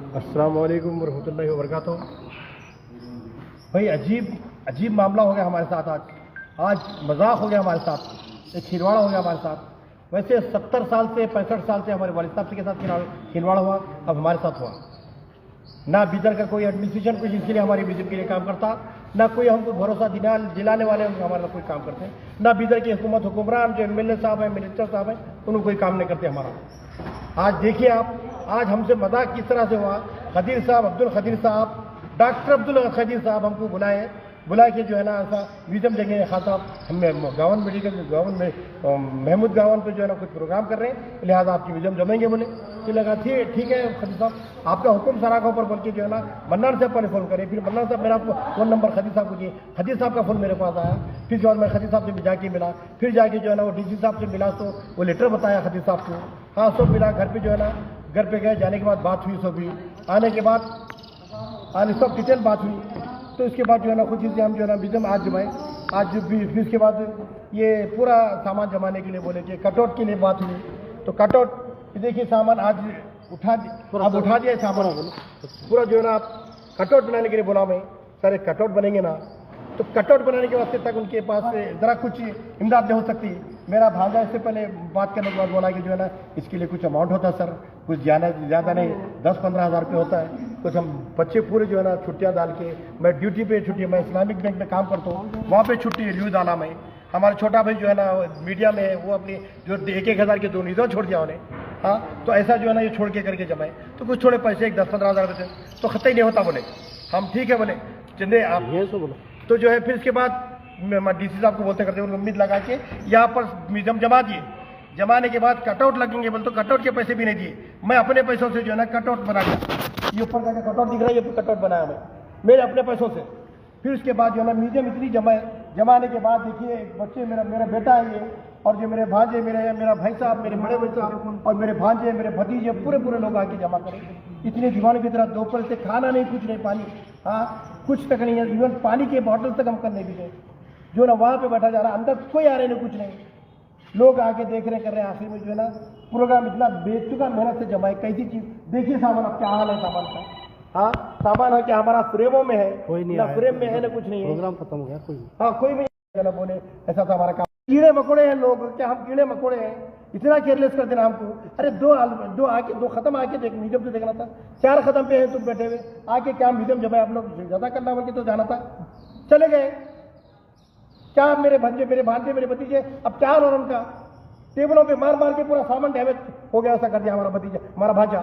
अस्सलाम वालेकुम रहमतुल्लाहि व बरकातुहू। भाई अजीब मामला हो गया हमारे साथ आज मजाक हो गया हमारे साथ, एक खिलवाड़ा हो गया हमारे साथ। वैसे 70 साल से 65 साल से हमारे वालिद साहब के साथ खिलवाड़ा हुआ, अब हमारे साथ हुआ। ना बिदर का कोई एडमिनिस्ट्रेशन कुछ इसके लिए हमारी बीजेपी के लिए काम करता, ना कोई हमको भरोसा दिलाने वाले हमारा कोई काम करते, ना बिदर की हुक्मरान जो एमएलए साहब हैं, मिनिस्टर साहब हैं, उनको कोई काम नहीं करते हमारा। आज देखिए आप, आज हमसे मजाक किस तरह से हुआ। खदीर साहब, अब्दुल खदीर साहब, डॉक्टर अब्दुल खदीर साहब हमको बुलाए कि जो है ना ऐसा म्यूजियम जगह खाता, हम गावन मेडिकल गावन में महमूद गावन पे जो है ना कुछ प्रोग्राम कर रहे हैं, लिहाजा आपकी म्यूजियम जमेंगे बोले। कि लगा ठीक है खदीर साहब, आपका हुक्म सराखा ऊपर बोल के जो है ना मन्नान साहब पहले फ़ोन करें। फिर मन्नान साहब मेरा फ़ोन नंबर खदीर साहब को दिए, खदीर साहब का फ़ोन मेरे पास आया। फिर जो है मैं खदीर साहब से भी जाके मिला, फिर जाके जो है ना वो डीसी साहब से मिला तो वो लेटर बताया खदीर साहब को। हाँ सब मिला, घर पर जो है ना घर पे गए, जाने के बाद बात हुई, सब हुई, आने के बाद सब डिटेल बात हुई। तो इसके बाद जो है ना कुछ चीज़ें हम जो है ना म्यूजियम आज जमाए, आज भी। फिर इसके बाद ये पूरा सामान जमाने के लिए बोले कि कटआउट के लिए बात हुई, तो कटआउट देखिए सामान आज उठा दिया सामान पूरा जो है ना आप कटआउट बनाने के लिए बोला मैं। सर एक कटआउट बनेंगे ना, तो कटआउट बनाने के वास्ते तक उनके पास ज़रा कुछ इमदाद नहीं हो सकती। मेरा भांजा इससे पहले बात करने के बाद बोला कि जो है ना इसके लिए कुछ अमाउंट होता है सर, कुछ ज़्यादा नहीं, 10-15 हज़ार रुपये होता है। कुछ हम बच्चे पूरे जो है ना छुट्टियाँ डाल के, मैं ड्यूटी पे छुट्टी, मैं इस्लामिक बैंक में काम करता हूँ, वहाँ पे छुट्टी लीव डाला मैं। हमारा छोटा भाई जो है ना मीडिया में है, वो अपनी जो 1-1 हज़ार के 2 लीव छोड़ दिया उन्हें। हाँ तो ऐसा जो है ना ये छोड़ के करके जमाए, तो कुछ थोड़े पैसे 10-15 हज़ार रुपये तो खत्ता ही नहीं होता बोले। हम ठीक है बोले चंदे आप ये सो बोलो। तो जो है फिर इसके बाद डीसी साहब को बोलते करते उनको उम्मीद लगा के यहाँ पर म्यूजियम जमा दिए। जमाने के बाद कटआउट लगेंगे बोले, तो कटआउट के पैसे भी नहीं दिए, मैं अपने पैसों से जो है ना कटआउट बना दिया। ये ऊपर का कटआउट दिख रहा है, ये कटआउट बनाया मैं मेरे अपने पैसों से। फिर उसके बाद जो है ना म्यूजियम इतनी जमाने के बाद देखिए बच्चे, मेरा बेटा है ये, और जो मेरे भांजे, मेरा भाई साहब, मेरे बड़े भाई साहब और मेरे भांजे, मेरे भतीजे, पूरे लोग आके जमा करें। इतने दीवानों की तरह दोपहर से खाना नहीं, कुछ नहीं, पानी हाँ कुछ तक नहीं है, इवन पानी के बॉटल तक हम करने भी गए। जो ना वहाँ पे बैठा जा रहा, अंदर कोई आ रहे नहीं, कुछ नहीं, लोग आके देख रहे कर रहे हैं। आखिर में जो है ना प्रोग्राम इतना बेचुका मेहनत से जमाए, कैसी चीज़ देखिए सामान, अब क्या हाल है सामान का। हाँ सामान है क्या हमारा फ्रेमों में है, कोई नहीं, ना फ्रेम में है ना कुछ नहीं है, प्रोग्राम खत्म हो गया कोई। हाँ कोई भी ना बोले ऐसा था हमारा काम। कीड़े मकोड़े हैं लोग, क्या हम कीड़े मकोड़े हैं? इतना केयरलेस कर देना हमको। अरे दो खत्म आके देख, म्यूजियम से देखना था, 4 खत्म पे है तुम बैठे हुए, आके क्या म्यूजियम जमाए आप लोग? ज्यादा करना बोल के तो जाना था, चले गए। क्या मेरे भांजे, मेरे भतीजे, अब क्या हाल हो उनका? टेबलों पे मार के पूरा सामान डैमेज हो गया, ऐसा कर दिया हमारा भतीजा, हमारा भांजा।